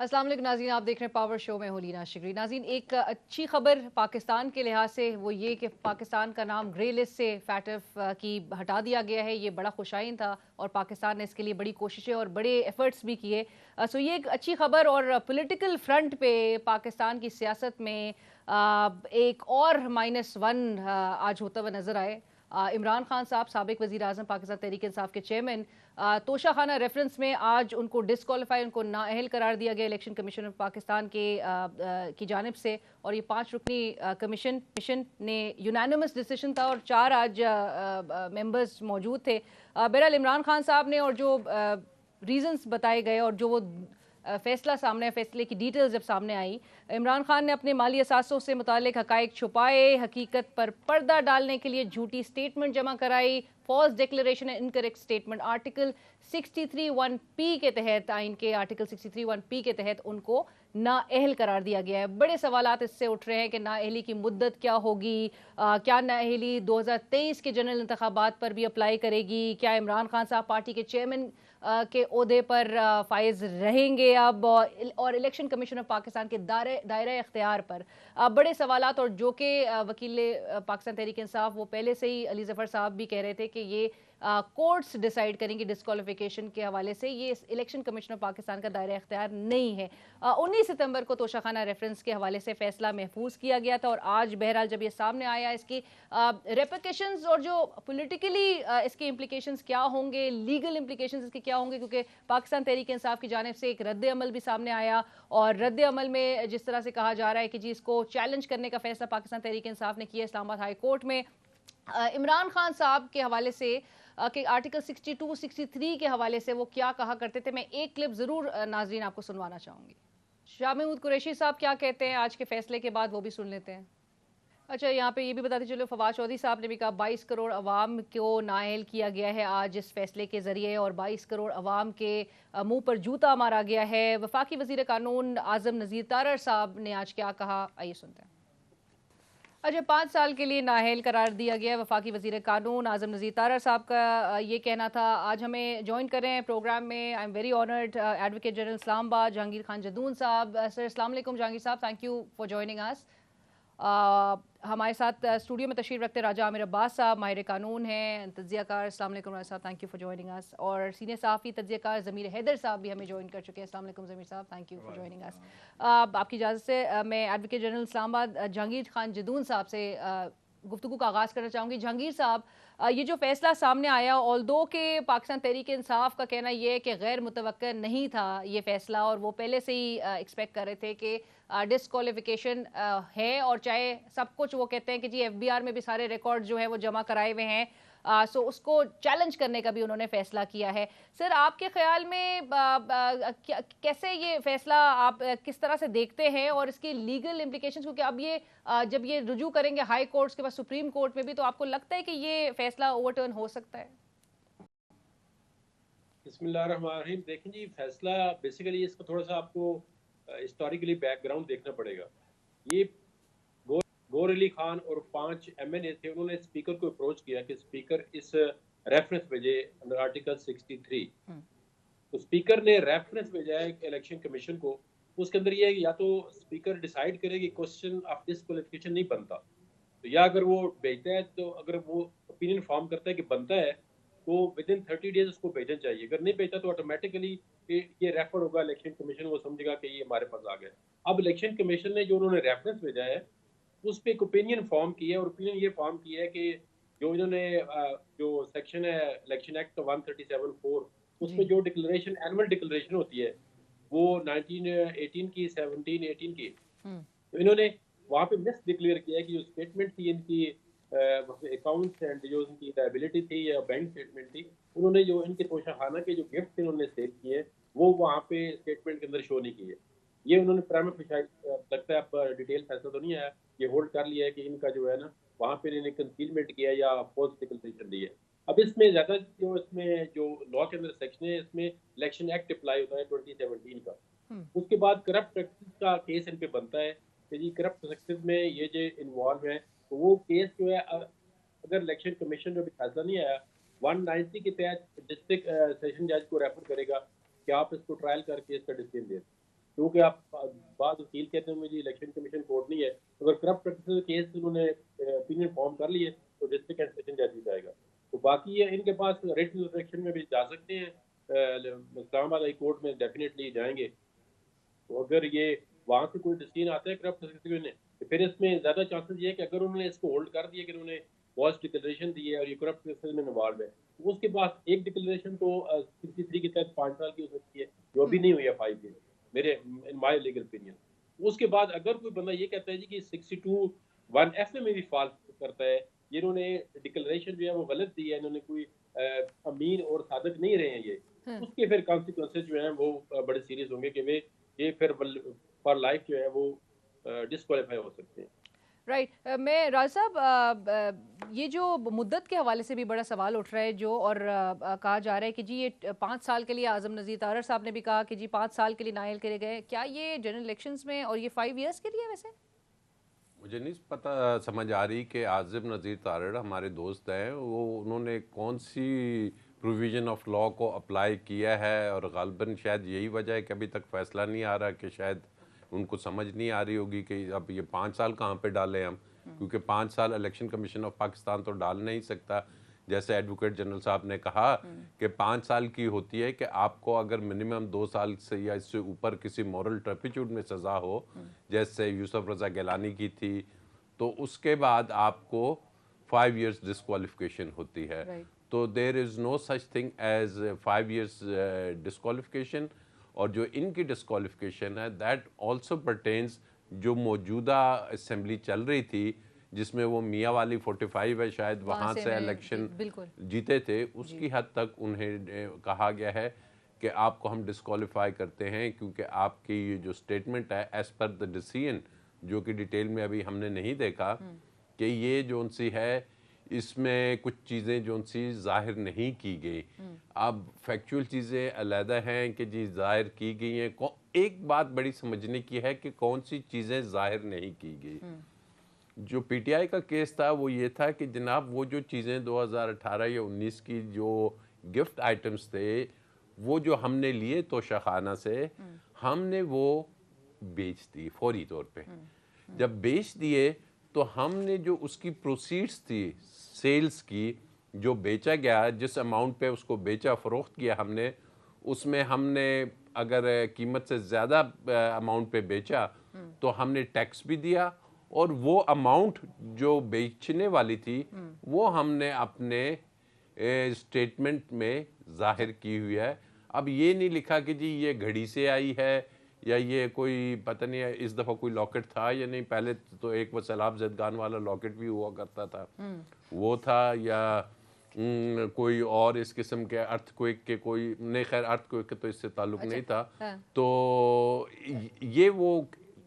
अस्सलाम वालेकुम नाज़रीन, आप देख रहे हैं पावर शो में हूं लीना शिकरी। नाज़रीन, एक अच्छी खबर पाकिस्तान के लिहाज से वो ये कि पाकिस्तान का नाम ग्रे लिस्ट से फैटफ की हटा दिया गया है। ये बड़ा खुशाइन था और पाकिस्तान ने इसके लिए बड़ी कोशिशें और बड़े एफर्ट्स भी किए। सो ये एक अच्छी खबर और पॉलिटिकल फ्रंट पे पाकिस्तान की सियासत में एक और -1 आज होता हुआ नजर आए। इमरान खान साहब साबिक वज़ीर आज़म पाकिस्तान तहरीक इंसाफ के चेयरमैन, तोशाखाना रेफरेंस में आज उनको डिस्क्वालीफाई, उनको नाअहल करार दिया गया इलेक्शन कमीशन ऑफ पाकिस्तान की जानिब से। और ये 5 रुकनी कमीशन ने यूनानिमस डिसीजन था और 4 आज मेंबर्स मौजूद थे। बहरहाल इमरान खान साहब ने और जो रीजंस बताए गए और जो वो फैसला सामने, फैसले की डिटेल्स जब सामने आई, इमरान खान ने अपने माली असासों से मुतालिक हकाइक छुपाए, हकीकत पर पर्दा डालने के लिए झूठी स्टेटमेंट जमा कराई, false declaration and incorrect statement. Article 63(1)(p के तहत, आइन के आर्टिकल 63(1)(p के तहत उनको नाअहल करार दिया गया है। बड़े सवालात इससे उठ रहे हैं कि नाअहली की मुद्दत क्या होगी, क्या नाअहली 2023 के जनरल इंतखाबात पर भी अप्लाई करेगी, क्या इमरान खान साहब पार्टी के चेयरमैन के ओहदे पर फाइज रहेंगे अब, और इलेक्शन कमीशन ऑफ पाकिस्तान के दायरे इख्तियार पर बड़े सवालात। और जो कि वकील पाकिस्तान तहरीक इंसाफ वो पहले से ही अली जफर साहब भी कह रहे थे कि ये कोर्ट्स डिसाइड करेंगे डिस्क्वालिफिकेशन के हवाले से, ये इलेक्शन कमीशन ऑफ पाकिस्तान का दायरा इख्तियार नहीं है। 19 सितंबर को तोशाखाना रेफरेंस के हवाले से फैसला महफूज किया गया था और आज बहरहाल जब ये सामने आया, इसकी रेपिकेशंस और जो पॉलिटिकली इसके इम्प्लीकेशंस क्या होंगे, लीगल इम्प्लीकेशंस इसके क्या होंगे, क्योंकि पाकिस्तान तहरीक इंसाफ की जानिब से एक रद्द अमल भी सामने आया और रद्द अमल में जिस तरह से कहा जा रहा है कि जी इसको चैलेंज करने का फैसला पाकिस्तान तहरीक इंसाफ ने किया इस्लामाबाद हाई कोर्ट में। इमरान खान साहब के हवाले से कि आर्टिकल 62 63 के हवाले से वो क्या कहा करते थे, मैं एक क्लिप जरूर नाजरीन आपको सुनवाना चाहूंगी। शाह महमूद कुरैशी साहब क्या कहते हैं आज के फैसले के बाद, वो भी सुन लेते हैं। अच्छा, यहाँ पे ये भी बताते चलो, फवाद चौधरी साहब ने भी कहा 22 करोड़ अवाम को नाअहल किया गया है आज इस फैसले के जरिए और 22 करोड़ अवाम के मुंह पर जूता मारा गया है। वफाकी वजीर कानून आजम नज़ीर तारर साहब ने आज क्या कहा, आइए सुनते हैं। अच्छा, 5 साल के लिए नाअहल करार दिया गया वफाकी वजीर कानून आजम नज़ीर तारर साहब का ये कहना था। आज हमें ज्वाइन कर रहे हैं प्रोग्राम में, I am very honoured, advocate general Islamabad Jahangir Khan Jadoon साहब। सर अस्सलाम वालेकुम जहांगीर साहब, थैंक यू फॉर ज्वाइनिंग अस। हमारे साथ स्टूडियो में तशरीफ रखते राजा आमिर अब्बास साहब, माहिर कानून हैं, तज्जियाकार। अस्सलाम वालेकुम राजा साहब, थैंक यू फॉर ज्वाइनिंग अस। और सीनियर सहाफ़ी तज्जियाकार ज़मीर हैदर साहब भी हमें ज्वाइन कर चुके हैं। अस्सलाम वालेकुम ज़मीर sahab, thank you for joining अस। आपकी इजाज़त से मैं एडवोकेट जनरल इस्लामाबाद जहांगीर खान जदून साहब से गुफ्तगू का आगाज़ करना चाहूँगी। जहांगीर साहब, ये जो फैसला सामने आया, ऑल्दो के पाकिस्तान तहरीक इंसाफ का कहना यह है कि गैर मुतवक्कर नहीं था ये फैसला और वो पहले से ही एक्सपेक्ट कर रहे थे कि डिस्क्वालिफिकेशन है, और चाहे सब कुछ वो कहते हैं कि जी एफबीआर में भी सारे रिकॉर्ड जो है वो जमा कराए हुए हैं, सो उसको चैलेंज करने का भी उन्होंने फैसला किया है। सर, आपके ख्याल में कैसे ये फैसला आप किस तरह से देखते हैं और इसकी लीगल इम्प्लीकेशंस, क्योंकि अब ये जब ये रुजू करेंगे हाई कोर्ट्स के बाद सुप्रीम कोर्ट में भी, तो आपको लगता है कि ये फैसला ओवरटर्न हो सकता है? बिस्मिल्लाहिर्रहमानिर्रहीम। देखें जी, फैसला बेसिकली इसका थोड़ा सा आपको हिस्टोरिकली बैकग्राउंड देखना पड़ेगा। ये गौर अली खान और 5 एमएनए थे, उन्होंने स्पीकर को अप्रोच किया कि स्पीकर इस रेफरेंस भेजे अंडर आर्टिकल 63। तो स्पीकर ने रेफरेंस भेजा है इलेक्शन कमीशन को। उसके अंदर ये है कि या तो स्पीकर डिसाइड करे कि क्वेश्चन ऑफ डिस्क्वालिफिकेशन नहीं बनता, तो या अगर वो भेजता है, तो अगर वो ओपिनियन फॉर्म करता है कि बनता है, तो विद इन 30 डेज उसको भेजना चाहिए। अगर नहीं भेजता तो ऑटोमेटिकली ये रेफर होगा इलेक्शन कमीशन, वो समझेगा कि ये हमारे पास आ गया। अब इलेक्शन कमीशन ने जो उन्होंने रेफरेंस भेजा है उस पर एक ओपिनियन फॉर्म किया है, और ओपिनियन ये फॉर्म किया है कि जो इन्होंने जो सेक्शन है इलेक्शन एक्ट 137(4), उस पर जो डिक्लेरेशन, एनुअल डिक्लेरेशन होती है वो 1918 की, 1718 की, तो इन्होंने वहाँ पे मिस डिक्लेयर किया है कि जो स्टेटमेंट थी इनकी अकाउंट्स एंड जो इनकी लायबिलिटी थी या बैंक स्टेटमेंट थी, उन्होंने जो इनके तोशाखाना के जो गिफ्ट इन्होंने सेव किए वो वहाँ पे स्टेटमेंट के अंदर शो नहीं किए। ये उन्होंने प्राइमा फेशी, लगता है अब डिटेल फैसला तो नहीं आया, ये होल्ड कर लिया है कि इनका जो है ना वहाँ पे इन्होंने कंसीलमेंट किया या फॉल्स डिक्लेरेशन दी है। अब इसमें ज्यादा जो इसमें जो लॉ के अंदर सेक्शन है, इसमें इलेक्शन एक्ट अप्लाई होता है 2017 का। उसके बाद करप्ट प्रैक्टिस का केस इन पे बनता है कि जी करप्ट प्रैक्टिस में ये जो इन्वॉल्व है, तो वो केस जो है अगर इलेक्शन कमीशन जो भी फैसला नहीं आया 190 के तहत डिस्ट्रिक्ट सेशन जज को रेफर करेगा कि आप इसको ट्रायल करके इसका डिसीजन दें। क्योंकि आप बाद वकील कहते हैं मुझे इलेक्शन कमीशन कोर्ट नहीं है, तो अगर करप्ट प्रैक्टिस केस उन्होंने ओपिनियन फॉर्म कर लिए तो डिस्ट्रिक्ट एंड सेशन जज जाएगा। तो बाकी ये इनके पास रिट रिस्ट्रिक्शन में भी जा सकते हैं, इस्लामाबाद हाई कोर्ट में डेफिनेटली जाएंगे। तो अगर ये वहां से कोई डिसीजन आता है करप्ट ने, तो फिर इसमें ज्यादा चांसेस ये है कि अगर उन्होंने इसको होल्ड कर दिया कि उन्होंने वॉइस डिक्लेरेशन दी है और ये करप्ट में इन्वॉल्व है, तो उसके बाद एक डिक्लेरेशन तो 63 के तहत 5 साल की हो सकती है, जो अभी नहीं हुई है 5 ईयर, मेरे इन माय लीगल ओपिनियन। उसके बाद अगर कोई बंदा ये कहता है जी कि 62 1F में भी फॉल करता है, ये इन्होंने डिक्लेरेशन जो है वो गलत दी है, इन्होंने कोई अमीन और सादक नहीं रहे हैं ये, उसके फिर कॉन्सिक्वेंसेज जो हैं वो बड़े सीरियस होंगे कि वे ये फिर फॉर लाइफ जो है वो डिस्क्वालीफाई हो सकते हैं। राइट मैं राज साहब ये जो मुद्दत के हवाले से भी बड़ा सवाल उठ रहा है जो और कहा जा रहा है कि जी ये 5 साल के लिए आजम नज़ीर तारड़ साहब ने भी कहा कि जी 5 साल के लिए नायल करे गए, क्या ये जनरल इलेक्शंस में और ये 5 ईयर्स के लिए? वैसे मुझे नहीं पता समझ आ रही कि आज़िम नज़ीर तारड़ हमारे दोस्त हैं, वो उन्होंने कौन सी प्रोविज़न ऑफ लॉ को अप्लाई किया है, और ग़ालिबन शायद यही वजह है कि अभी तक फ़ैसला नहीं आ रहा, कि शायद उनको समझ नहीं आ रही होगी कि अब ये 5 साल कहाँ पे डालें हम, क्योंकि 5 साल इलेक्शन कमीशन ऑफ पाकिस्तान तो डाल नहीं सकता। जैसे एडवोकेट जनरल साहब ने कहा कि 5 साल की होती है कि आपको अगर मिनिमम 2 साल से या इससे ऊपर किसी मॉरल टर्पिट्यूड में सज़ा हो, जैसे यूसुफ रज़ा गिलानी की थी, तो उसके बाद आपको 5 ईयर्स डिस्क्वालिफिकेशन होती है। तो there is no such thing as 5 years disqualification. और जो इनकी डिस्क्वालिफिकेशन है दैट ऑल्सो परटेन्स जो मौजूदा असेंबली चल रही थी, जिसमें वो मियाँ वाली 45 है शायद, वहाँ से इलेक्शन जीते थे, उसकी हद तक उन्हें कहा गया है कि आपको हम डिस्क्वालीफाई करते हैं, क्योंकि आपकी ये जो स्टेटमेंट है एज पर द डिसीजन, जो कि डिटेल में अभी हमने नहीं देखा, कि ये जो सी है इसमें कुछ चीज़ें जो सी ज़ाहिर नहीं की गई। अब फैक्चुअल चीज़ें अलहदा हैं कि जी ज़ाहिर की गई हैं। एक बात बड़ी समझने की है कि कौन सी चीज़ें ज़ाहिर नहीं की गई। जो पीटीआई का केस था वो ये था कि जनाब वो जो चीज़ें 2018 या 19 की जो गिफ्ट आइटम्स थे, वो जो हमने लिए तोशाखाना से, हमने वो बेच दी फौरी तौर पे। जब बेच दिए तो हमने जो उसकी प्रोसीड्स थी सेल्स की, जो बेचा गया, जिस अमाउंट पे उसको बेचा फ़रोख्त किया हमने, उसमें हमने अगर कीमत से ज़्यादा अमाउंट पे बेचा तो हमने टैक्स भी दिया, और वो अमाउंट जो बेचने वाली थी वो हमने अपने स्टेटमेंट में जाहिर की हुई है। अब ये नहीं लिखा कि जी ये घड़ी से आई है या ये कोई पता नहीं है इस दफ़ा कोई लॉकेट था या नहीं। पहले तो एक वो सैलाब जदगान वाला लॉकेट भी हुआ करता था, वो था, या कोई और इस किस्म के अर्थक्वेक के कोई नहीं, खैर अर्थक्वेक के तो इससे ताल्लुक नहीं था। तो ये वो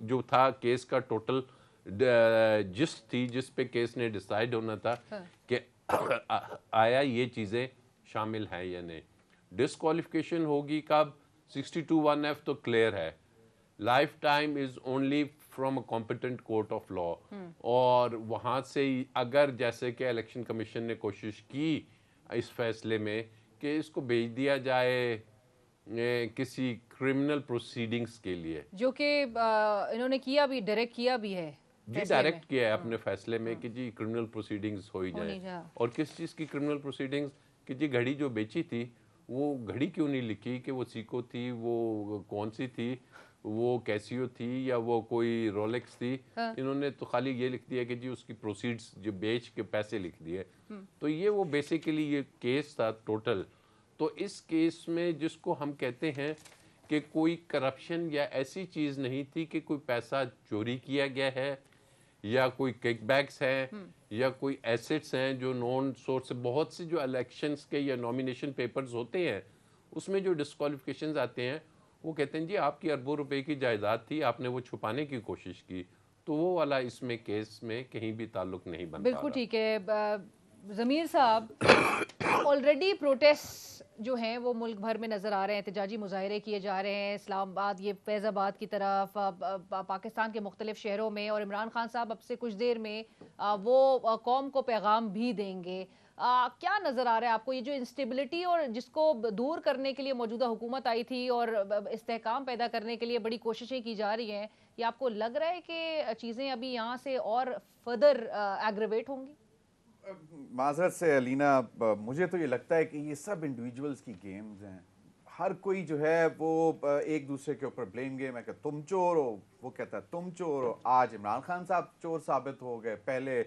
जो था केस का टोटल जिस पे केस ने डिसाइड होना था कि आया ये चीज़ें शामिल हैं या नहीं। डिस्क्वालिफिकेशन होगी कब? 62(1)(f तो क्लियर है, life time is only from a competent court of law. और वहाँ से अगर जैसे कि इलेक्शन कमीशन ने कोशिश की इस फैसले में कि इसको भेज दिया जाए किसी क्रिमिनल प्रोसीडिंग्स के लिए, जो कि इन्होंने किया भी, डायरेक्ट किया भी है जी, डायरेक्ट किया है अपने फैसले में कि जी क्रिमिनल प्रोसीडिंग्स हो ही जाए। और किस चीज़ की क्रिमिनल प्रोसीडिंग्स? कि जी घड़ी जो बेची थी वो घड़ी क्यों नहीं लिखी कि वो सीको थी, वो कौन सी थी, वो कैसियो थी या वो कोई रोलेक्स थी। इन्होंने तो खाली ये लिख दिया कि जी उसकी प्रोसीड्स जो बेच के पैसे लिख दिए। तो ये वो बेसिकली ये केस था टोटल। तो इस केस में जिसको हम कहते हैं कि कोई करप्शन या ऐसी चीज़ नहीं थी कि कोई पैसा चोरी किया गया है या कोई किकबैक्स हैं या कोई एसेट्स हैं जो नॉन सोर्स। बहुत से जो इलेक्शंस के या नॉमिनेशन पेपर्स होते हैं उसमें जो डिस्क्वालिफिकेशंस आते हैं वो कहते हैं जी आपकी अरबों रुपए की जायदाद थी, आपने वो छुपाने की कोशिश की। तो वो वाला इसमें केस में कहीं भी ताल्लुक नहीं बनता। बिल्कुल ठीक है ज़मीर साहब। ऑलरेडी प्रोटेस्ट जो हैं वो मुल्क भर में नज़र आ रहे हैं, एहतजाजी मुजाहरे किए जा रहे हैं, इस्लामाबाद, ये फैज़ाबाद की तरफ, पाकिस्तान के मुख्तलिफ शहरों में। और इमरान खान साहब अब से कुछ देर में वो कौम को पैगाम भी देंगे। क्या नजर आ रहा है आपको ये जो इंस्टेबिलिटी और जिसको दूर करने के लिए मौजूदा हुकूमत आई थी और इस्तेहकाम पैदा करने के लिए बड़ी कोशिशें की जा रही हैं, ये आपको लग रहा है कि चीजें अभी यहाँ से और फर्दर एग्रेवेट होंगी? माजरत से अलीना, मुझे तो ये लगता है कि ये सब इंडिविजुअल्स की गेम्स हैं। हर कोई जो है वो एक दूसरे के ऊपर ब्लेम गेम है कि तुम चोर हो, वो कहता है तुम चोर हो। आज इमरान खान साहब चोर साबित हो गए, पहले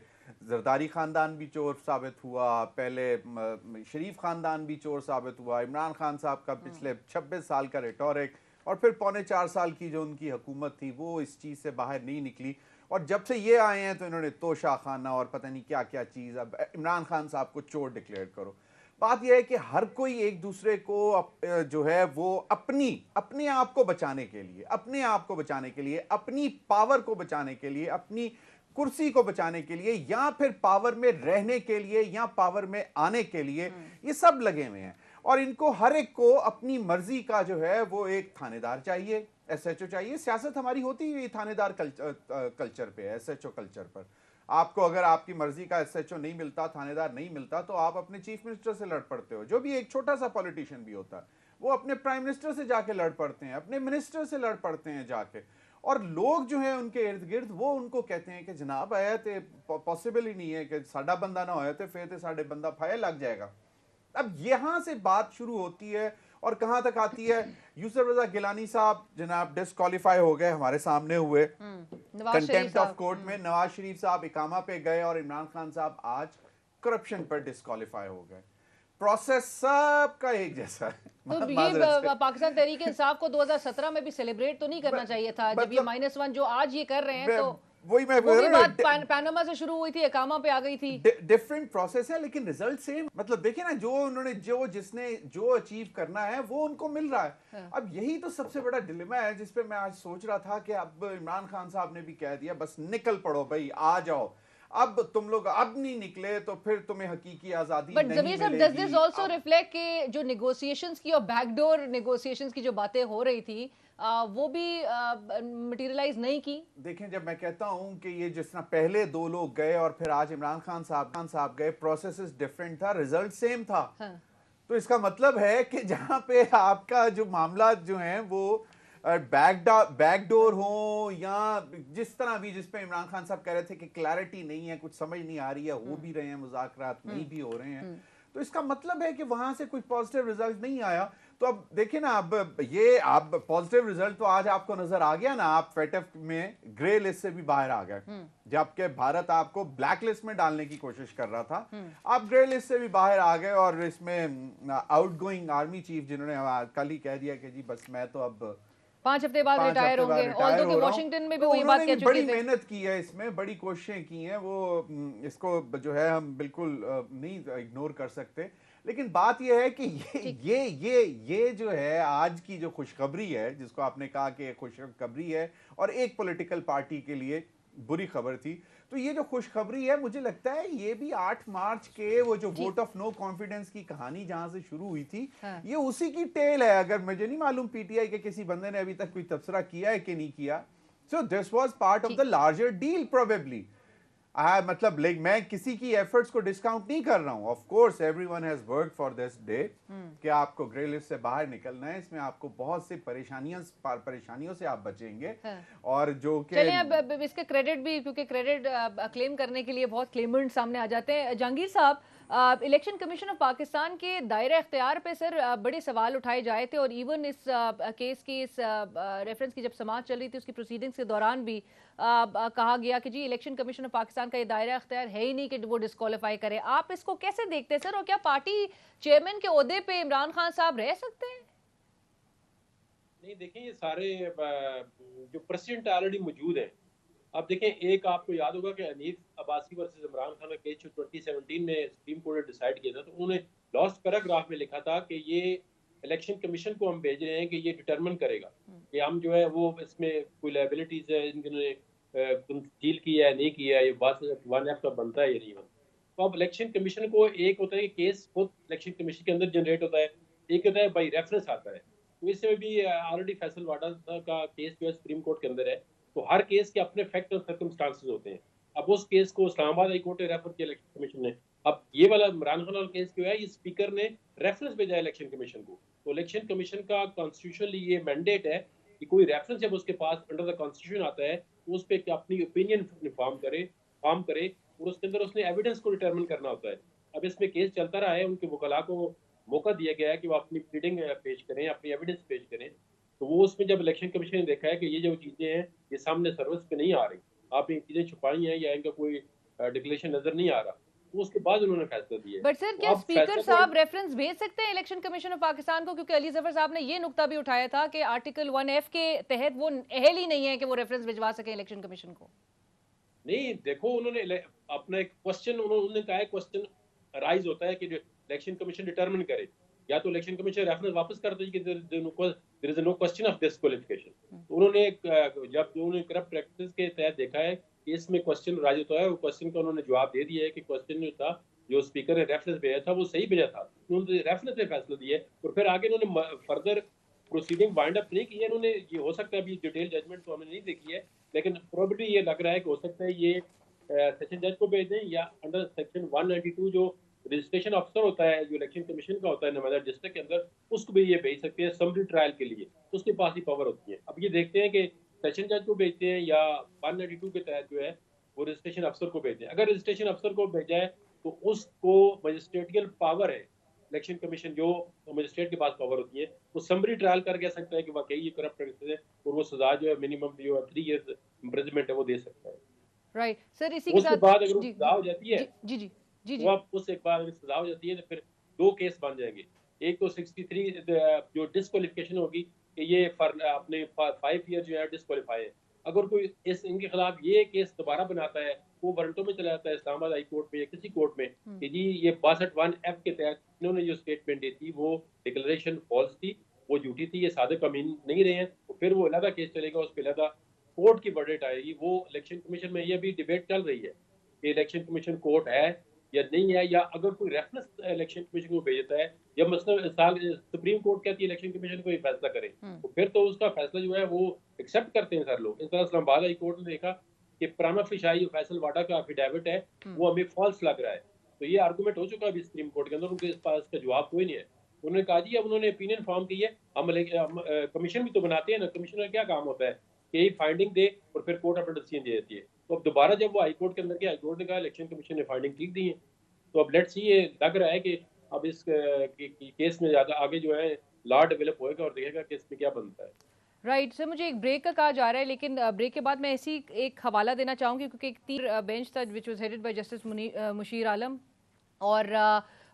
जरदारी खानदान भी चोर साबित हुआ, पहले शरीफ खानदान भी चोर साबित हुआ। इमरान खान साहब का पिछले 26 साल का रिटोरिक और फिर 4.25 साल की जो उनकी हुकूमत थी वो इस चीज़ से बाहर नहीं निकली। और जब से ये आए हैं तो इन्होंने तोशा खाना और पता नहीं क्या क्या चीज़, अब इमरान खान साहब को चोर डिक्लेयर करो। बात यह है कि हर कोई एक दूसरे को जो है वो अपने आप को बचाने के लिए, अपनी पावर को बचाने के लिए, अपनी कुर्सी को बचाने के लिए, या फिर पावर में रहने के लिए, या पावर में आने के लिए, ये सब लगे हुए हैं। और इनको हर एक को अपनी मर्जी का जो है वो एक थानेदार चाहिए, एसएचओ चाहिए। सियासत हमारी होती हुई थानेदार कल्चर पे है, एसएचओ कल्चर पर। आपको अगर आपकी मर्जी का एसएचओ नहीं मिलता, थानेदार नहीं मिलता, तो आप अपने चीफ मिनिस्टर से लड़ पड़ते हो। जो भी एक छोटा सा पॉलिटिशियन भी होता है वो अपने प्राइम मिनिस्टर से जाके लड़ पड़ते हैं, अपने मिनिस्टर से लड़ पड़ते हैं जाके। और लोग जो है उनके इर्द गिर्द वो उनको कहते हैं कि जनाब आया तो पॉसिबल ही नहीं है कि साडा बंदा ना होया तो फिर तो साडे बंदा फायर लग जाएगा। अब यहां से बात शुरू होती है और कहां तक आती है। यूसुफ रजा गिलानी साहब जनाब डिस्क्वालीफाई हो गए, हमारे सामने हुए कंटेम्प्ट ऑफ कोर्ट में। नवाज शरीफ साहब इकामा पे गए और इमरान खान साहब आज करप्शन पर डिस्क्वालीफाई हो गए। प्रोसेस सबका एक जैसा है। तो ये पाकिस्तान तहरीक इंसाफ को 2017 में भी सेलिब्रेट तो नहीं करना चाहिए था, जब ये -1 जो आज ये कर रहे हैं, तो वही मैं वो भी बात पैनामा से शुरू हुई थी, इकामा पे आ गई थी। डिफरेंट प्रोसेस है लेकिन रिजल्ट सेम। मतलब देखिए ना, जिसने जो अचीव करना है वो उनको मिल रहा है। हाँ। अब यही तो सबसे बड़ा डिलेमा है जिस पे मैं आज सोच रहा था कि अब इमरान खान साहब ने भी कह दिया बस निकल पड़ो भाई, आ जाओ। अब तुम लोग अब नहीं निकले तो फिर तुम्हें हकीकी आजादी नहीं मिलेगी। But does this also reflect के जो नेगोशिएशंस की और बैकडोर नेगोशिएशंस की जो बातें हो रही थी वो भी मटेरियलाइज नहीं की? देखें, जब मैं कहता हूं कि ये जिस तरह पहले 2 लोग गए और फिर आज इमरान खान साहब गए, प्रोसेस डिफरेंट था, रिजल्ट सेम था। हाँ। तो इसका मतलब है कि जहां पे आपका जो मामला जो है वो बैकडोर हो या जिस तरह भी, जिस पे इमरान खान साहब कह रहे थे कि क्लैरिटी नहीं है, कुछ समझ नहीं आ रही है, हो भी रहे हैं मुज़ाकरात, नहीं भी हो रहे हैं, तो इसका मतलब है कि वहां से कोई पॉजिटिव रिजल्ट नहीं आया। तो अब देखिए ना, अब पॉजिटिव रिजल्ट तो आज आपको नजर आ गया ना। आप फेटफ में ग्रे लिस्ट से भी बाहर आ गए, जबकि भारत आपको ब्लैक लिस्ट में डालने की कोशिश कर रहा था, आप ग्रे लिस्ट से भी बाहर आ गए। और इसमें आउटगोइंग आर्मी चीफ जिन्होंने कल ही कह दिया कि जी बस मैं तो अब 5 हफ्ते बाद रिटायर होंगे, ऑल्दो कि वॉशिंगटन में भी वही बात कह चुके थे। बड़ी मेहनत की है इसमें, बड़ी कोशिशें की हैं, वो इसको जो है हम बिल्कुल नहीं इग्नोर कर सकते। लेकिन बात यह है कि ये जो है आज की जो खुशखबरी है, जिसको आपने कहा कि खुशखबरी है और एक पॉलिटिकल पार्टी के लिए बुरी खबर थी, तो ये जो खुशखबरी है मुझे लगता है ये भी 8 मार्च के वो जो वोट ऑफ नो कॉन्फिडेंस की कहानी जहां से शुरू हुई थी, हाँ। ये उसी की टेल है। अगर मुझे नहीं मालूम पीटीआई के किसी बंदे ने अभी तक कोई तबसरा किया है कि नहीं किया। So this was part of the larger deal probably. मतलब मैं किसी की एफर्ट्स को डिस्काउंट नहीं कर रहा हूं। Of course everyone has worked for this day कि आपको ग्रे लिस्ट से बाहर निकलना है। इसमें आपको बहुत सी परेशानियों से आप बचेंगे, हाँ। और जो कि चलिए अब इसके क्रेडिट भी, क्योंकि क्रेडिट क्लेम करने के लिए बहुत क्लेमेंट सामने आ जाते हैं। जहांगीर साहब, इलेक्शन कमीशन ऑफ पाकिस्तान के दायरे इख्तियार पे सर बड़े सवाल उठाए जाए थे, और इवन इस केस की इस रेफरेंस की जब समाअत चल रही थी उसकी प्रोसीडिंग्स के दौरान भी कहा गया कि जी इलेक्शन कमीशन ऑफ पाकिस्तान का ये दायरा इख्तियार है ही नहीं कि वो डिस्क्वालीफाई करे। आप इसको कैसे देखते हैं सर, और क्या पार्टी चेयरमैन के ओहदे पे इमरान खान साहब रह सकते हैं? नहीं, देखिए ये सारे जो प्रेसिडेंट ऑलरेडी मौजूद है। अब देखें, एक आपको याद होगा कि हनीफ अब्बासी वर्सेस इमरान खान का केस जो 2017 में सुप्रीम कोर्ट ने डिसाइड किया था, तो उन्होंने लास्ट पैराग्राफ में लिखा था कि ये इलेक्शन कमीशन को हम भेज रहे हैं कि ये डिटरमिन करेगा कि हम जो है वो इसमें कोई लायबिलिटीज है इन्होंने डील किया है नहीं किया है, ये बात 1F का बनता है या नहीं बनता। तो अब इलेक्शन कमीशन को एक होता है कि केस खुद इलेक्शन कमीशन के अंदर जनरेट होता है, एक होता है बाई रेफरेंस आता है। तो इसमें भी ऑलरेडी फैसल वाडा का केस जो है सुप्रीम कोर्ट के अंदर है, तो हर केस के अपने फैक्ट और सर्कमस्टांसेस होते हैं। अब उस केस को इस्लामाबाद हाई कोर्ट ने रेफर किया इलेक्शन कमीशन ने, अब ये वाला इमरान खान वाला केस क्यों है, ये स्पीकर ने रेफरेंस भेजा इलेक्शन कमीशन को, तो इलेक्शन कमीशन का कॉन्स्टिट्यूशनली ये मैंडेट है कि कोई रेफरेंस जब उसके पास अंडर द कॉन्स्टिट्यूशन आता है तो उस पर अपनी ओपिनियन फॉर्म करे और उसके अंदर उसने एविडेंस को डिटरमिन करना होता है। अब इसमें केस चलता रहा है, उनके वकला को मौका दिया गया है कि वो अपनी प्लीडिंग पेश करें, अपनी एविडेंस पेश करें, तो वो उसमें जब इलेक्शन कमीशन ने देखा है कि ये जो चीज़ें हैं ये सामने सर्विस पे नहीं आ रही, आपने चीज़ें छुपाई हैं या इनका कोई डिक्लेरेशन नजर नहीं आ रहा, तो उसके बाद उन्होंने फैसला दिया। बट सर, क्या स्पीकर साहब रेफरेंस भेज सकते हैं इलेक्शन कमीशन ऑफ पाकिस्तान को? क्योंकि अली जफर साहब ने ये नुक्ता भी उठाया था कि आर्टिकल 1F के तहत वो अहल ही नहीं है कि वो रेफरेंस भिजवा सके इलेक्शन कमीशन को। नहीं, देखो उन्होंने अपना एक क्वेश्चन, उन्होंने कहा है क्वेश्चन राइज होता है कि इलेक्शन कमीशन डिटरमिन करे, या तो इलेक्शन कमीशन रेफरेंस वापस कर दे कि there is no question of disqualification. जब उन्होंने करप्ट प्रैक्टिस के तहत देखा है कि इसमें क्वेश्चन राइज होता है, वो क्वेश्चन का उन्होंने जवाब दे दिया है कि क्वेश्चन जो था, जो स्पीकर ने रेफरेंस भेजा था वो सही भेजा था, उन्होंने रेफरेंस पे फैसला दिया है और फिर आगे उन्होंने फर्दर प्रोसीडिंग वाइंड अप नहीं की है उन्होंने। ये हो सकता है, अभी डिटेल जजमेंट तो हमने नहीं देखी है, लेकिन प्रोबेबली ये लग रहा है कि हो सकता है ये सेशन जज को भेज दें, या अंडर सेक्शन 192 जो रजिस्ट्रेशन अफसर होता है, जो इलेक्शन कमीशन का होता है नवादा डिस्ट्रिक्ट के अंदर, उसको भी ये भेज सकते हैं समरी ट्रायल के लिए, उसके पास ही पावर होती है। अब ये देखते हैं कि सेशन जज को भेजते हैं या 192 के तहत जो है वो रजिस्ट्रेशन अफसर को भेजते हैं। अगर रजिस्ट्रेशन अफसर को भेजा है तो उसको मजिस्ट्रेटियल पावर है, इलेक्शन कमीशन जो मजिस्ट्रेट के पास पावर होती है, वो समरी ट्रायल कर कह सकता है कि वाकई ये करप्ट प्रैक्टिस है और वो सजा जो है मिनिमम जो 3 इयर्स इम्प्रिजनमेंट है वो दे सकता है। राइट सर, इसी के साथ बाद अगर सजा हो जाती है जी जी जी जी, वो उससे एक बाद अगर सजा हो जाती है तो फिर 2 केस बन जाएंगे। एक तो 63 जो डिस्क्वालिफिकेशन होगी कि ये अपने 5 ईयर जो है डिस्क्वालीफाई है। अगर कोई इनके खिलाफ ये केस दोबारा बनाता है, वो वारंटों में चला जाता है इस्लामाबाद हाई कोर्ट में या किसी कोर्ट में कि जी ये 62(1)(f) के तहत इन्होंने जो स्टेटमेंट दी थी वो डिक्लेरेशन फॉल्स थी, वो झूठी थी, ये सादिक अमीन नहीं रहे हैं, तो फिर वो अलग केस चलेगा, उस पर अलग कोर्ट की वर्डिक्ट आएगी। वो इलेक्शन कमीशन में ये भी डिबेट चल रही है कि इलेक्शन कमीशन कोर्ट है या नहीं है, या अगर कोई रेफरेंस इलेक्शन कमीशन को भेजता है, या मसलन सुप्रीम कोर्ट कहती है इलेक्शन कमीशन को ये फैसला करे, तो फिर तो उसका फैसला जो है वो एक्सेप्ट करते हैं सर लोग। इस तरह इस्लामाबाद हाई कोर्ट ने देखा कि प्रामा फिशाई फैसल वाडा का एफिडेविट है वो हमें फॉल्स लग रहा है, तो ये आर्गूमेंट हो चुका है अभी सुप्रीम कोर्ट के अंदर, उनके पास इसका जवाब कोई नहीं है। उन्होंने कहा जी अब उन्होंने ओपिनियन फॉर्म की है, हम कमीशन भी तो बनाते हैं ना, कमीशन का क्या काम होता है कि यही फाइंडिंग दे और फिर कोर्ट अपना डिसीजन दे देती है। तो अब दोबारा जब वो हाई कोर्ट के अंदर के हाई कोर्ट ने कहा इलेक्शन कमीशन ने फाइंडिंग ठीक दी है, तो अब लेट्स सी, ये लग रहा है कि अब इस केस में ज्यादा आगे जो है लॉ डेवलप होएगा और देखेगा कि इसमें क्या बनता है। राइट सर, मुझे एक ब्रेक का कहा जा रहा है, लेकिन ब्रेक के बाद मैं ऐसी एक हवाला देना चाहूँगी क्योंकि एक 3 बेंच था which was headed by justice Mushir Alam, और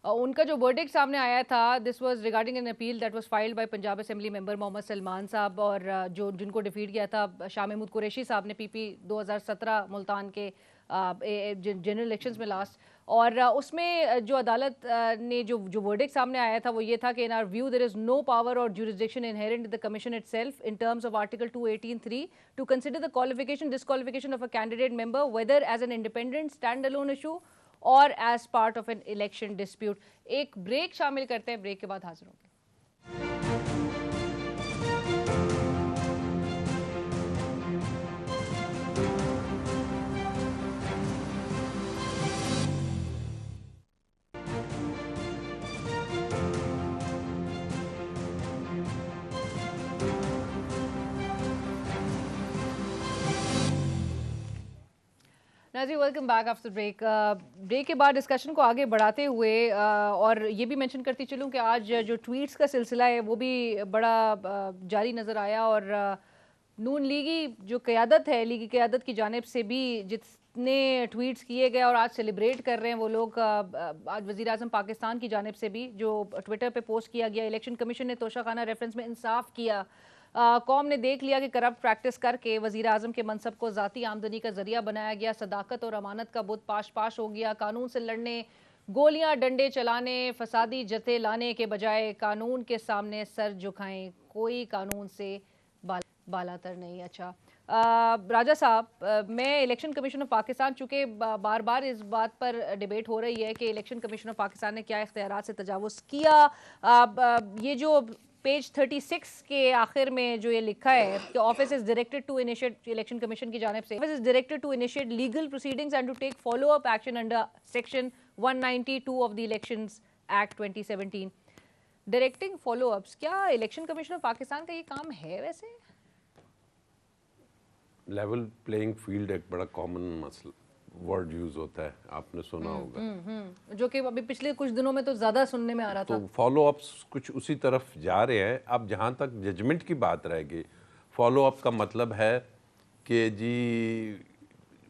उनका जो वर्डिक्ट सामने आया था, this was regarding an appeal that was filed by Punjab assembly member Mohammad Salman sahab, और जो जिनको डिफीट किया था शाह महमूद कुरैशी साहब ने PP 2017 मुल्तान के जनरल इलेक्शंस में लास्ट। और उसमें जो अदालत ने जो वर्डिक्ट सामने आया था वो ये था कि in our view there is no power और jurisdiction inherent in the commission itself in terms of article 218(3) to consider the qualification disqualification of a candidate member whether as an independent standalone issue और as part of an election dispute। एक break शामिल करते हैं, break के बाद हाजिर होंगे। Nazi, welcome back after break. Break के बाद डिस्कशन को आगे बढ़ाते हुए और ये भी मेंशन करती चलूँ कि आज जो ट्वीट्स का सिलसिला है वो भी बड़ा जारी नज़र आया, और नून लीगी जो क़यादत है, लीगी क़यादत की जानिब से भी जितने ट्वीट्स किए गए और आज सेलिब्रेट कर रहे हैं वो लोग, आज वज़ीर आज़म पाकिस्तान की जानिब से भी जो ट्विटर पे पोस्ट किया गया, इलेक्शन कमीशन ने तोशाखाना रेफरेंस में इंसाफ किया, कौम ने देख लिया कि करप्ट प्रैक्टिस करके वज़ीर आज़म के मनसब को ज़ाती आमदनी का ज़रिया बनाया गया, सदाकत और अमानत का बुत पाश पाश हो गया, कानून से लड़ने, गोलियां डंडे चलाने, फसादी जथे लाने के बजाय कानून के सामने सर झुकाएं, कोई कानून से बालातर नहीं। अच्छा राजा साहब, मैं इलेक्शन कमीशन ऑफ पाकिस्तान, चूँकि बार बार इस बात पर डिबेट हो रही है कि इलेक्शन कमीशन ऑफ पाकिस्तान ने क्या इख्तियारात से तजावुज़ किया, ये जो पेज 36 के आखिर में जो ये लिखा है कि office is directed to initiate, election commission की जानिब से, office is directed to initiate legal proceedings and to take follow up action under section 192 of the elections act 2017। Directing follow ups, क्या इलेक्शन कमीशन ऑफ पाकिस्तान का ये काम है? वैसे level playing field एक बड़ा कॉमन मसला वर्ड यूज होता है, आपने सुना होगा, जो कि अभी पिछले कुछ दिनों में तो ज्यादा सुनने में आ रहा था। तो फॉलो अप्स कुछ उसी तरफ जा रहे हैं। अब जहाँ तक जजमेंट की बात रहेगी, फॉलो अप का मतलब है कि जी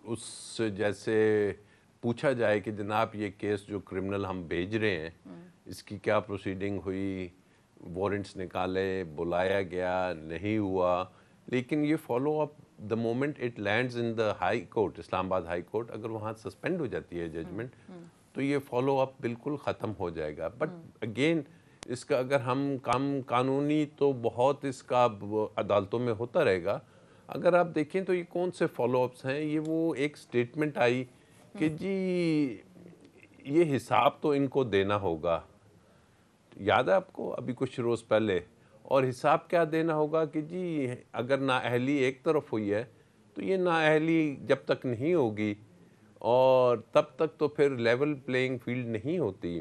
उस जैसे पूछा जाए कि जनाब ये केस जो क्रिमिनल हम भेज रहे हैं इसकी क्या प्रोसीडिंग हुई, वारंट्स निकाले, बुलाया गया, नहीं हुआ, लेकिन ये follow up the moment it lands in the high court, Islamabad high court, अगर वहाँ सस्पेंड हो जाती है जजमेंट तो ये फॉलो अप बिल्कुल ख़त्म हो जाएगा। बट अगेन इसका अगर हम काम कानूनी तो बहुत इसका अदालतों में होता रहेगा। अगर आप देखें तो ये कौन से फॉलो अप्स हैं, ये वो एक स्टेटमेंट आई कि जी ये हिसाब तो इनको देना होगा, याद है आपको अभी कुछ रोज़ पहले, और हिसाब क्या देना होगा कि जी अगर नाअहली एक तरफ हुई है तो ये नाअहली जब तक नहीं होगी और तब तक तो फिर लेवल प्लेइंग फील्ड नहीं होती।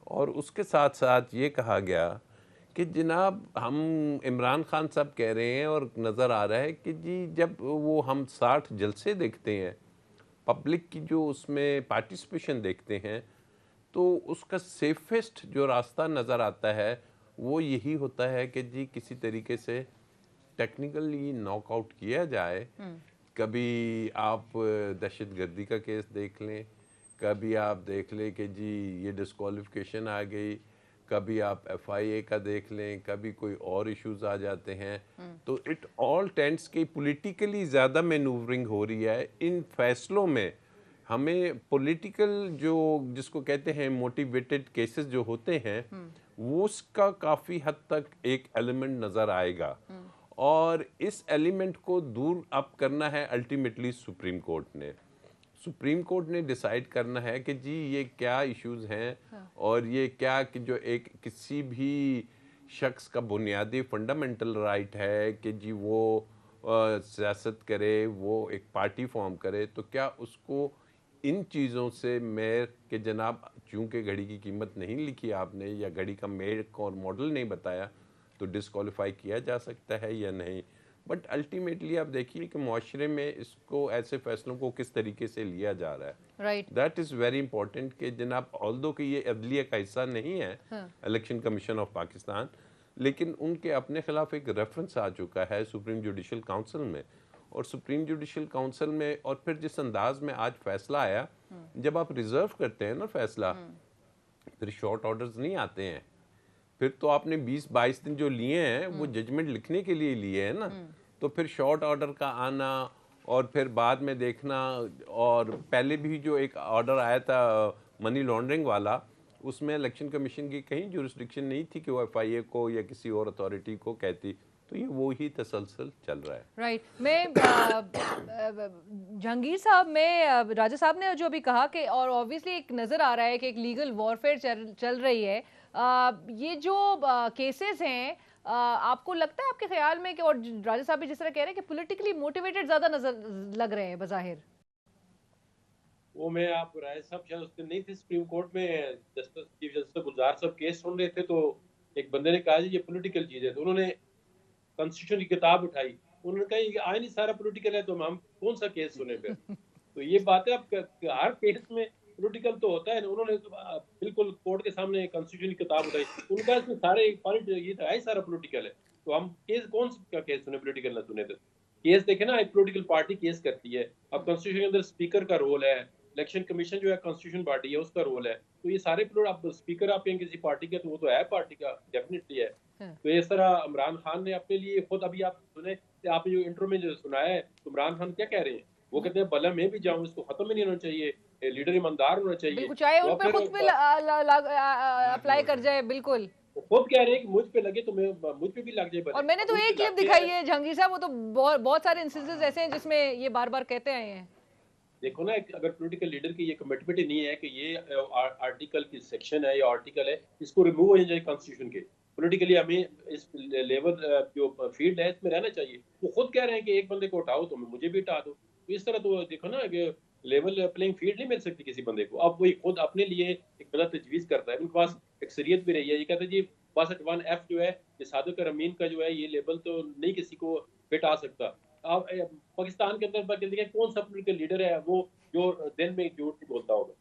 और उसके साथ साथ ये कहा गया कि जनाब हम इमरान खान साहब कह रहे हैं और नज़र आ रहा है कि जी जब वो हम 60 जलसे देखते हैं, पब्लिक की जो उसमें पार्टिसिपेशन देखते हैं, तो उसका सेफेस्ट जो रास्ता नज़र आता है वो यही होता है कि जी किसी तरीके से टेक्निकली नॉकआउट किया जाए। कभी आप दहशतगर्दी का केस देख लें, कभी आप देख लें कि जी ये डिस्क्वालिफिकेशन आ गई, कभी आप FIA का देख लें, कभी कोई और इश्यूज आ जाते हैं, तो इट ऑल टेंड्स कि पॉलिटिकली ज़्यादा मैनूवरिंग हो रही है इन फैसलों में। हमें पॉलिटिकल जो जिसको कहते हैं मोटिवेटेड केसेस जो होते हैं वो उसका काफ़ी हद तक एक एलिमेंट नज़र आएगा, और इस एलिमेंट को दूर अब करना है अल्टीमेटली सुप्रीम कोर्ट ने। सुप्रीम कोर्ट ने डिसाइड करना है कि जी ये क्या इश्यूज हैं और ये क्या कि जो एक किसी भी शख्स का बुनियादी फंडामेंटल राइट है कि जी वो सियासत करे, वो एक पार्टी फॉर्म करे, तो क्या उसको इन चीज़ों से मेयर के जनाब चूँकि घड़ी की कीमत नहीं लिखी आपने या घड़ी का मेक और मॉडल नहीं बताया तो डिस्क्वालीफाई किया जा सकता है या नहीं। बट अल्टीमेटली आप देखिए कि मुआशरे में इसको ऐसे फैसलों को किस तरीके से लिया जा रहा है, right, that is very important कि जनाब ऑल्दो कि ये अदलिया का हिस्सा नहीं है इलेक्शन कमीशन ऑफ पाकिस्तान, लेकिन उनके अपने खिलाफ एक रेफरेंस आ चुका है सुप्रीम जुडिशल काउंसिल में, और सुप्रीम जुडिशल काउंसिल में और फिर जिस अंदाज में आज फैसला आया, जब आप रिजर्व करते हैं ना फैसला, फिर शॉर्ट ऑर्डर्स नहीं आते हैं, फिर तो आपने 20-22 दिन जो लिए हैं वो जजमेंट लिखने के लिए लिए हैं ना, तो फिर शॉर्ट ऑर्डर का आना और फिर बाद में देखना, और पहले भी जो एक ऑर्डर आया था मनी लॉन्ड्रिंग वाला, उसमें इलेक्शन कमीशन की कहीं जुरिस्डिक्शन नहीं थी कि वो FIA को या किसी और अथॉरिटी को कहती, तो ये वो ही तसलसल चल रहा है। राइट। मैं जहांगीर साहब, मैं राजा साहब ने जो अभी कहा कि और ऑब्वियसली एक नज़र आ रहा है कि एक लीगल वॉरफेयर चल रही है, ये जो केसेस हैं, आपको लगता है आपके ख्याल में कि, और राजा साहब भी जिस तरह कह रहे हैं कि पॉलिटिकली मोटिवेटेड ज़्यादा नजर लग रहे हैं बज़ाहिर? वो मैं आप राय साहब शायद उस दिन नहीं थे सुप्रीम कोर्ट में, जस्टिस चीफ जस्टिस गुलजार साहब केस सुन रहे थे, तो एक बंदे ने कहा जी ये पॉलिटिकल चीज है, तो उन्होंने कॉन्स्टिट्यूशन की किताब उठाई, उन्होंने कहा ये आईन ही सारा पॉलिटिकल है, तो हम कौन सा केस सुने फिर। तो ये बात है, आप हर केस में पॉलिटिकल तो होता है। उन्होंने बिल्कुल कोर्ट के सामने कॉन्स्टिट्यूशन की किताब उठाई, उनका इसमें सारे ये तो है सारा पॉलिटिकल है, तो हम केस कौन सा केस सुने, पॉलिटिकल ना सुने। तो केस देखे ना, एक पॉलिटिकल पार्टी केस करती है, अब कॉन्स्टिट्यूशन के अंदर स्पीकर का रोल है, इलेक्शन कमीशन जो है कॉन्स्टिट्यूशन बॉडी है उसका रोल है, तो ये सारे आप स्पीकर आप किसी पार्टी के, तो वो तो है पार्टी का, डेफिनेटली है। तो इस तरह इमरान खान ने अपने लिए खुद, अभी आप सुने आपने जो इंट्रो में जो सुनाया है, तो इमरान खान क्या कह रहे हैं, वो कहते हैं भला मैं भी जाऊं, इसको खत्म ही नहीं होना चाहिए, लीडर ईमानदार होना चाहिए, चाहे उन पे खुद पे अप्लाई कर जाए। बिल्कुल खुद कह रहे हैं कि मुझ पे लगे तो मुझ पे भी लग जाए। और मैंने तो एक क्लिप दिखाई है जहांगीर साहब, वो तो बहुत सारे इंस्टेंसेस ऐसे हैं जिसमें ये बार बार कहते आए हैं। देखो ना, अगर पॉलिटिकल लीडर की ये कमिटमेंट नहीं है कि ये आर्टिकल की सेक्शन है या आर्टिकल है, इसको रिमूव हो जाए कॉन्स्टिट्यूशन के, पॉलिटिकली हमें इस लेवल जो फील्ड है इसमें रहना चाहिए। वो खुद कह रहे हैं कि एक बंदे को उठाओ तो मुझे भी हटा दो। तो इस तरह तो देखो ना कि लेवल प्लेइंग फील्ड नहीं मिल सकती किसी बंदे को। अब वही खुद अपने लिए एक बंदा तजवीज़ करता है, उनके पास अक्सरियत भी रही है। ये कहते हैं जी 62F जो है, ये सादिक और अमीन का जो है ये लेवल तो नहीं किसी को फिट आ सकता। आप पाकिस्तान के अंदर देखिए कौन सा पॉलिटिकल लीडर है वो जो दिन में झूठ नहीं बोलता होगा।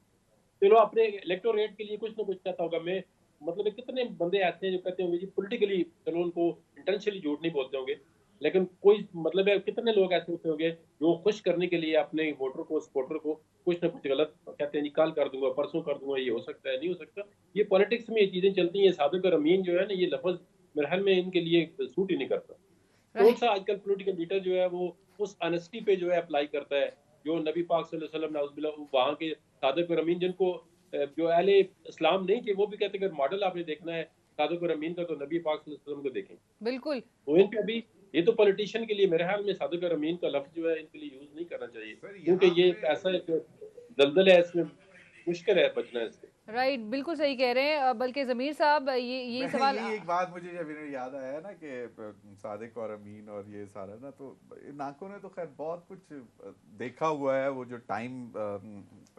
चलो अपने इलेक्टोरेट के लिए कुछ ना कुछ कहता होगा। मैं मतलब है कितने बंदे ऐसे हैं जो कहते होंगे जी पॉलिटिकली चलो उनको इंटेंशनली झूठ नहीं बोलते होंगे, लेकिन कोई मतलब है कितने लोग ऐसे होते होंगे जो खुश करने के लिए अपने वोटर को सपोर्टर को कुछ ना कुछ गलत कहते हैं जी कल कर दूंगा परसों कर दूंगा, ये हो सकता है नहीं हो सकता। ये पॉलिटिक्स में ये चीजें चलती हैं। सादिक और अमीन जो है ना ये लफ्ज मेरे ख्याल में इनके लिए सूट ही नहीं करता। कौन सा आजकल पॉलिटिकल लीडर जो है वो उस ऑनेस्टी पे जो है अप्लाई करता है जो नबी पाक सल्लल्लाहु अलैहि वसल्लम नाउज़ुबिल्लाह वहाँ के सादिक और अमीन जिनको जो अहले इस्लाम नहीं थे वो भी कहते हैं अगर मॉडल आपने देखना है सादिक और अमीन का तो नबी पाक सल्लल्लाहु अलैहि वसल्लम को देखें। बिल्कुल। तो इन पे अभी ये तो पॉलिटिशियन के लिए मेरे ख्याल में सादिक और अमीन का लफ्ज जो है इनके लिए यूज नहीं करना चाहिए, क्योंकि ये ऐसा एक दलदल है, इसमें मुश्किल है बचना इससे। राइट, बिल्कुल सही कह रहे हैं। बल्कि ज़मीर साहब ये सवाल ये एक बात मुझे जब इन्हें याद आया ना कि सादिक और अमीन और ये सारा ना, तो नाको ने तो खैर बहुत कुछ देखा हुआ है। वो जो टाइम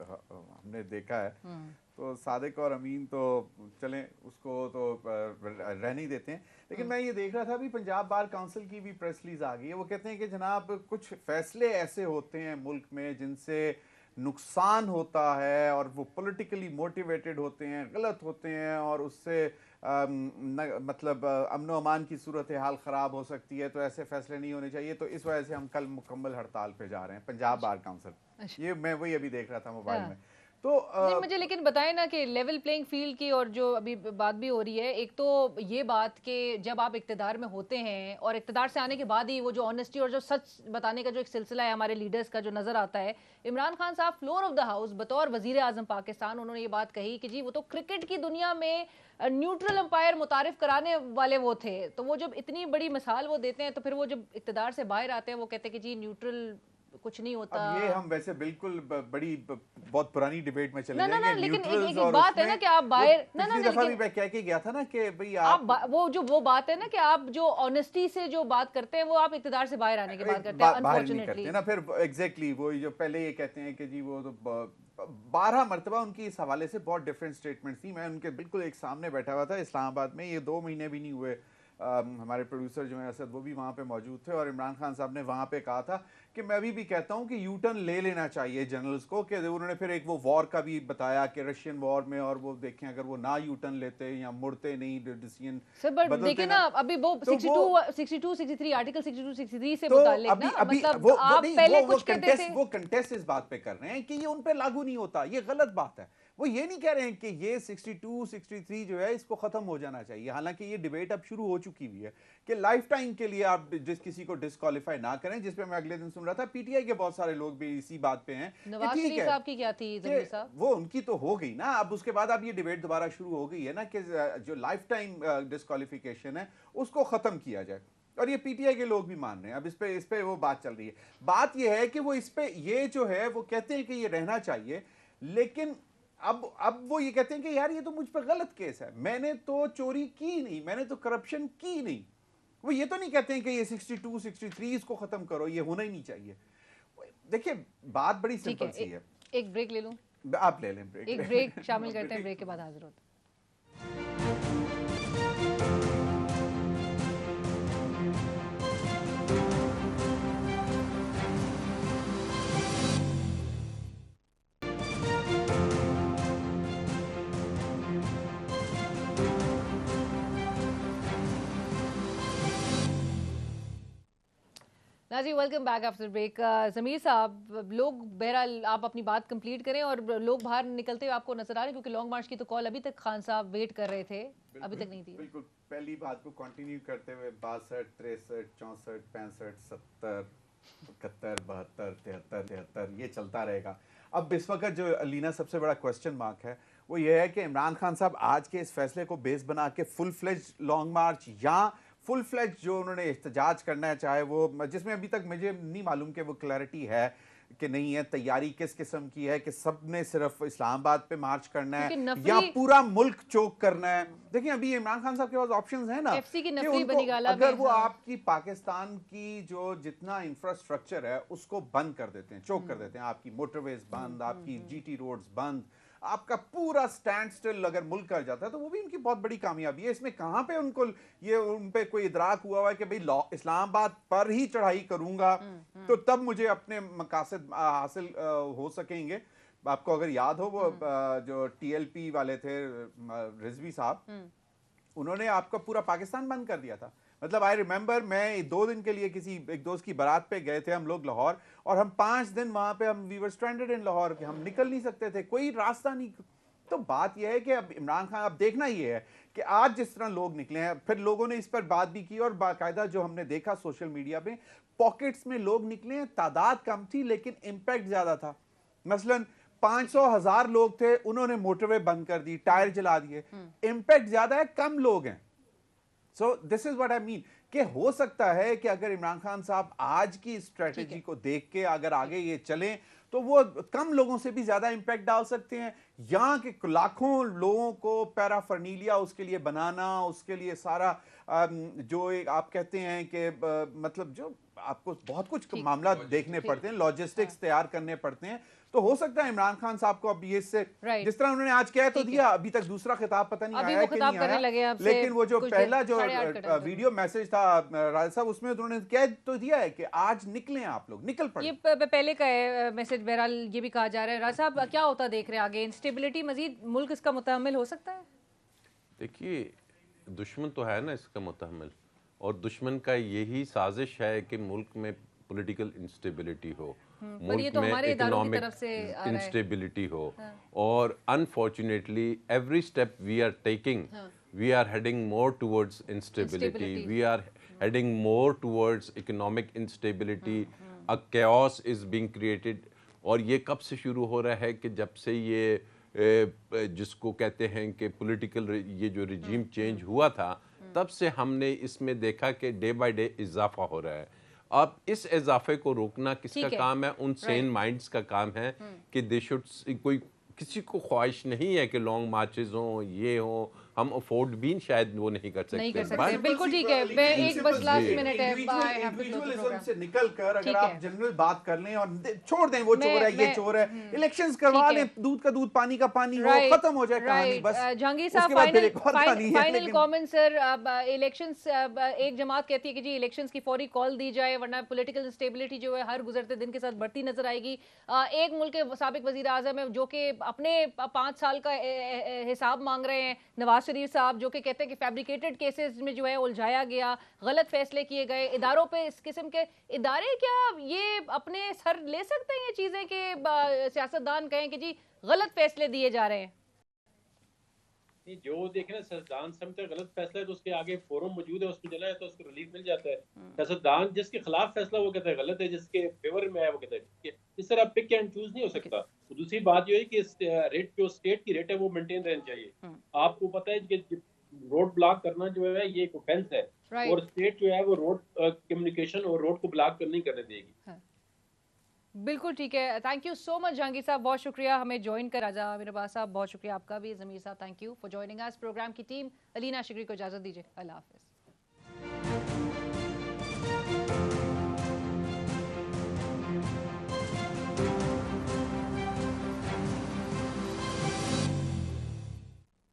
हमने देखा है तो सादिक और अमीन तो चलें उसको तो रहने ही देते हैं। लेकिन मैं ये देख रहा था अभी पंजाब बार काउंसिल की भी प्रेस रिलीज आ गई है। वो कहते हैं कि जनाब कुछ फैसले ऐसे होते हैं मुल्क में जिनसे नुकसान होता है और वो पॉलिटिकली मोटिवेटेड होते हैं, गलत होते हैं और उससे मतलब अमन व अमान की सूरत हाल ख़राब हो सकती है, तो ऐसे फैसले नहीं होने चाहिए। तो इस वजह से हम कल मुकम्मल हड़ताल पे जा रहे हैं पंजाब बार काउंसिल। ये मैं वही अभी देख रहा था मोबाइल में। तो नहीं, मुझे लेकिन बताएं ना कि लेवल प्लेइंग फील्ड की और जो अभी बात भी हो रही है, एक तो ये बात कि जब आप इक्तदार में होते हैं और इक्तदार से आने के बाद ही वो जो ऑनेस्टी और जो सच बताने का जो एक सिलसिला है हमारे लीडर्स का जो नजर आता है। इमरान खान साहब फ्लोर ऑफ द हाउस बतौर वजीर आजम पाकिस्तान उन्होंने ये बात कही कि जी वो तो क्रिकेट की दुनिया में न्यूट्रल अंपायर मुतारिफ कराने वाले वो थे। तो वो जब इतनी बड़ी मिसाल वो देते हैं तो फिर वो जब इक्तदार से बाहर आते हैं वो कहते हैं कि जी न्यूट्रल कुछ नहीं होता। अब ये हम वैसे बिल्कुल बहुत पुरानी डिबेट में चले ना, जाएंगे। लेकिन एक बात है ना कि आप बाहर दफा भी मैं कह के गया था ना कि भाई आप वो बात है ना कि आप जो ऑनेस्टी से जो बात करते हैं वो आप इक़्तिदार से बाहर आने के बाद करते हैं, अनफॉर्चुनेटली ना। फिर एग्जैक्टली वो जो पहले ये कहते हैं कि जी वो तो 12 मरतबा उनकी इस हवाले से बहुत डिफरेंट स्टेटमेंट्स थी। मैं उनके बिल्कुल एक सामने बैठा हुआ था इस्लामाबाद में, ये 2 महीने भी नहीं हुए। हमारे प्रोड्यूसर जो है असद वो भी वहाँ पे मौजूद थे और इमरान खान साहब ने वहाँ पे कहा था कि मैं अभी भी कहता हूँ कि यू टर्न ले लेना चाहिए जनरल्स को। कि उन्होंने फिर एक वो वॉर का भी बताया कि रशियन वॉर में, और वो देखें अगर वो ना यू टर्न लेते या मुड़ते नहीं डिसीजन देखिए ना अभी वो 62 63 आर्टिकल 62 63 से मुताल्लिक ना, मतलब आप पहले कुछ कहते थे। वो कंटेस्ट इस बात पे कर रहे हैं कि ये उन पे लागू नहीं होता, ये गलत बात है। वो ये नहीं कह रहे हैं कि ये 62 63 जो है इसको खत्म हो जाना चाहिए। हालांकि ये डिबेट अब शुरू हो चुकी हुई है कि लाइफ टाइम के लिए आप जिस किसी को डिस्क्वालीफाई ना करें, जिस पे मैं अगले दिन सुन रहा था पीटीआई के बहुत सारे लोग भी इसी बात पे हैं। नवाज शरीफ साहब की क्या थी ज़मीर साहब? वो उनकी तो हो गई ना, अब उसके बाद अब ये डिबेट दोबारा शुरू हो गई है ना कि जो लाइफ टाइम डिस्क्वालिफिकेशन है उसको खत्म किया जाए, और ये पीटीआई के लोग भी मान रहे हैं। अब इस पे वो बात चल रही है। बात ये है कि वो इस पे ये जो है वो कहते हैं कि ये रहना चाहिए, लेकिन अब वो ये कहते हैं कि यार ये तो मुझ पर गलत केस है, मैंने तो चोरी की नहीं, मैंने तो करप्शन की नहीं। वो ये तो नहीं कहते हैं कि ये 62 63 इसको खत्म करो, ये होना ही नहीं चाहिए। देखिए बात बड़ी सिंपल सी है। एक ब्रेक ले लूं? आप ले लें ब्रेक। एक ब्रेक शामिल करते हैं, ब्रेक के बाद हाजिर होते हैं। Naji welcome back after break. Zameer sahab, लोग बहरहाल आप अपनी बात कंप्लीट करें, और लोग बाहर निकलते हुए आपको नजर आ रहे हैं क्योंकि लॉन्ग मार्च की तो कॉल अभी तक खान साहब वेट कर रहे थे, अभी तक नहीं थी। बिल्कुल पहली बात को कंटिन्यू करते हुए 62 63 64 65 70 71 72 73 73 ये चलता रहेगा। अब इस वक्त जो अलीना सबसे बड़ा क्वेश्चन मार्क है वो ये है कि इमरान खान साहब आज के इस फैसले को बेस बना के फुल फ्लेज लॉन्ग मार्च या फुल फ्लेज जो उन्होंने एहतजाज करना है, चाहे वो जिसमें अभी तक मुझे नहीं मालूम कि वो क्लैरिटी है कि नहीं है, तैयारी किस किस्म की है, कि सबने सिर्फ इस्लामाबाद पे मार्च करना है क्योंकि या नफरी पूरा मुल्क चोक करना है। देखिए अभी इमरान खान साहब के पास ऑप्शंस हैं ना, एफसी की कि नफरी उनको बनी गाला अगर में, वो हाँ। आपकी पाकिस्तान की जो जितना इंफ्रास्ट्रक्चर है उसको बंद कर देते हैं, चोक कर देते हैं, आपकी मोटरवेज बंद, आपकी जीटी रोड्स बंद, आपका पूरा स्टैंड स्टिल अगर मुल्क कर जाता है, तो वो भी उनकी बहुत बड़ी कामयाबी है। इसमें कहां पे उनको ये उन पे कोई इदराक हुआ है कि भाई इस्लामाबाद पर ही चढ़ाई करूंगा तो तब मुझे अपने मकासद हासिल हो सकेंगे। आपको अगर याद हो वो जो टीएलपी वाले थे रिजवी साहब, उन्होंने आपका पूरा पाकिस्तान बंद कर दिया था। मतलब आई रिमेंबर मैं 2 दिन के लिए किसी एक दोस्त की बारात पे गए थे हम लोग लाहौर, और हम 5 दिन वहां पे हम वी वर स्ट्रैंडेड इन लाहौर, हम निकल नहीं सकते थे, कोई रास्ता नहीं। तो बात यह है कि अब इमरान खान, अब देखना ये है कि आज जिस तरह लोग निकले हैं, फिर लोगों ने इस पर बात भी की और बाकायदा जो हमने देखा सोशल मीडिया पे पॉकेट्स में लोग निकले हैं, तादाद कम थी लेकिन इंपैक्ट ज्यादा था। मसलन 500,000 लोग थे, उन्होंने मोटरवे बंद कर दी, टायर जला दिए, इंपैक्ट ज्यादा है, कम लोग हैं। So this is what I mean कि हो सकता है कि अगर इमरान खान साहब आज की स्ट्रेटेजी को देख के अगर आगे ये चलें तो वो कम लोगों से भी ज्यादा इंपैक्ट डाल सकते हैं। यहाँ के लाखों लोगों को पैराफर्नीलिया उसके लिए बनाना, उसके लिए सारा जो एक आप कहते हैं कि मतलब जो आपको बहुत कुछ मामला देखने पड़ते हैं, लॉजिस्टिक्स तैयार करने पड़ते हैं। तो हो सकता है इमरान खान साहब को अब ये इससे जिस तरह उन्होंने आज कह तो दिया, अभी तक दूसरा खिताब पता नहीं आया कि नहीं आया, लेकिन वो जो पहला जो वीडियो मैसेज था राजा साहब, उसमें उन्होंने कह तो दिया है कि आज निकलें आप लोग, निकल पड़े। ये पहले का है मैसेज। बहरहाल ये भी कहा जा रहा है। राजा साहब क्या होता देख रहे हैं आगे? इंस्टेबिलिटी मजीद मुल्क इसका मुतहम्मिल हो सकता है? देखिए दुश्मन तो है ना इसका मुतहम्मिल, और दुश्मन का यही साजिश है कि मुल्क में पॉलिटिकल इंस्टेबिलिटी हो, मुल्क में इकोनॉमिक इंस्टेबिलिटी हो, और unfortunately every step we are taking we are heading more towards instability, we are heading more towards economic instability, a chaos is being created. और ये कब से शुरू हो रहा है कि जब से ये जिसको कहते हैं कि पॉलिटिकल ये जो रिजीम चेंज हुआ था, तब से हमने इसमें देखा कि डे बाय डे इजाफा हो रहा है। अब इस इजाफे को रोकना किसका काम है? उन सेन माइंड्स का काम है कि दे शुड, कोई किसी को ख्वाहिश नहीं है कि लॉन्ग मार्चेस हों, ये हों, हम अफोर्ड भी शायद वो नहीं कर सकते। बिल्कुल ठीक है। मैं एक बस लास्ट मिनट है, इंडिविजुअलिज्म से निकलकर अगर आप जनरल बात कर लें और छोड़ दें वो चोर है, ये चोर है, इलेक्शंस करवा लें, दूध का दूध पानी का पानी हो, खत्म हो जाए कहानी बस। जहांगीर साहब फाइनल कमेंट सर। इलेक्शंस, एक जमात कहती है कि जी इलेक्शंस की फौरी कॉल दी जाए वरना पॉलिटिकल इंस्टेबिलिटी जो है हर गुजरते दिन के साथ बढ़ती नजर आएगी। एक मुल्क के साबिक वजीर आजम है जो कि अपने 5 साल का हिसाब मांग रहे हैं, नवाज शरीफ साहब, जो कि कहते हैं कि फैब्रिकेटेड केसेस में जो है उलझाया गया, गलत फैसले किए गए, इदारों पे इस किस्म के इदारे क्या ये अपने सर ले सकते हैं ये चीजें कि सियासतदान कहें कि जी गलत फैसले दिए जा रहे हैं? नहीं, जो देखे ना सियासतदान समझते गलत फैसला है तो उसके आगे फोरम मौजूद है, उसमें चला है तो उसको रिलीफ मिल जाता है। सियासतदान जिसके खिलाफ फैसला वो कहता है गलत है, जिसके फेवर में है वो कहता है ठीक है। इस तरह पिक एंड चूज नहीं हो सकता। तो दूसरी बात ये है कि रेट जो स्टेट की रेट है वो मेंटेन रहनी चाहिए। आपको पता है कि रोड ब्लॉक करना जो है ये एक ऑफेंस है, और स्टेट जो है वो रोड कम्युनिकेशन और रोड को ब्लॉक नहीं करने देगी। बिल्कुल ठीक है। Thank you so much Jahangir साहब, बहुत शुक्रिया हमें ज्वाइन कर। राजा मीराबाद साहब बहुत शुक्रिया आपका भी। Zameer sahab thank you for joining us. Program की टीम अलीना शिकरी को इजाज़त दीजिए। अल्लाह हाफिज़।